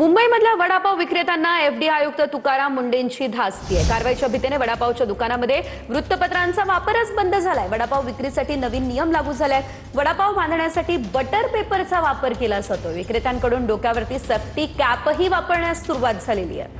मुंबईमधल्या वडापाव विक्रेत्यांना एफडी आयुक्त तुकाराम मुंडेंची धास्ती आहे। कारवाईच्या भीतीने वडापावच्या दुकानामध्ये वृत्तपत्रांचा वापरच बंद झालाय। वडापाव विक्रीसाठी नवीन नियम लागू झाले। वडापाव बांधण्यासाठी बटर पेपरचा वापर केला जातो। विक्रेत्यांकडून डोक्यावरती सेफ्टी कॅपही वापरण्यास सुरुवात झालेली आहे।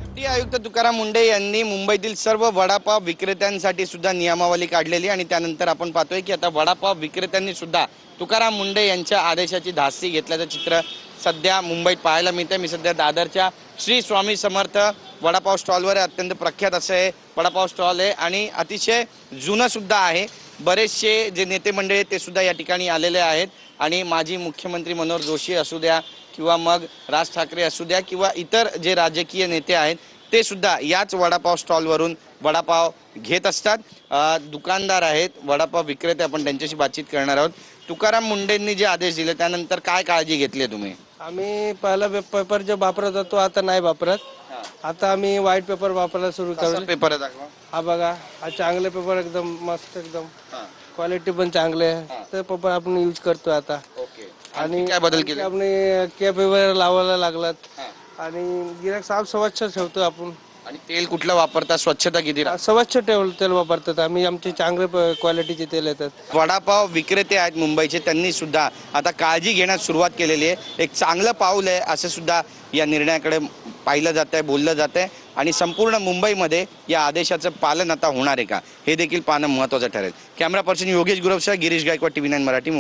एफडी आयुक्त तुकाराम मुंडे यांनी मुंबईतील सर्व वडापाव विक्रेत्यांसाठी सुद्धा नियमावली काढलेली आणि त्यानंतर आपण पाहतोय की आता वडापाव विक्रेत्यांनी सुद्धा तुकाराम मुंडे यांच्या आदेशाची धास्ती घेतल्याचं चित्र सध्या मुंबईत पाहायला मिळते। मी सध्या दादरच्या श्री स्वामी समर्थ वडापाव स्टॉलवर अत्यंत प्रख्यात असं हे वडापाव स्टॉल आहे आणि अतिशय जुनं सुद्धा आहे। बरेचसे जे नेते मंडळी ते सुद्धा या ठिकाणी आलेले आहेत आणि माजी मुख्यमंत्री मनोहर जोशी असू द्या किंवा मग राज ठाकरे असू द्या किंवा इतर जे राजकीय नेते आहेत ते सुद्धा याच वडापाव स्टॉलवरून वडापाव घेत असतात। दुकानदार आहेत, वडापाव विक्रेते, आपण त्यांच्याशी बातचीत करणार आहोत। तुकाराम मुंडेंनी जे आदेश दिले त्यानंतर काय काळजी घेतली तुम्ही? आम्ही पहिला पेपर जो वापरत होतो आता नाही वापरत। आता आम्ही व्हाईट पेपर वापरायला सुरू केलं। पेपर दाखवा। हा बघा, हा चांगले पेपर, एकदम मस्त, एकदम क्वालिटी पण चांगले आहे। ते पेपर आपण यूज करतो आता। ओके। आणि काय बदल केले? आपण कॅप वगैरे लावायला लागलात आणि गिराक साफ स्वच्छ ठेवतो आपण। आणि तेल कुठलं वापरता? स्वच्छता किती? स्वच्छ तेल वापरतात आम्ही, आमचे चांगले क्वालिटीचे तेल येतात। वडापाव विक्रेते आहेत मुंबईचे, त्यांनी सुद्धा आता काळजी घेण्यास सुरुवात केलेली आहे। एक चांगलं पाऊल आहे असं सुद्धा या निर्णयाकडे पाहिलं जात आहे, बोललं जात आहे आणि संपूर्ण मुंबईमध्ये या आदेशाचं पालन आता होणार आहे का हे देखील पाहणं महत्त्वाचं ठरेल। कॅमेरा पर्सन योगेश गुरवसह गिरीश गायकवाड, TV9 मराठी।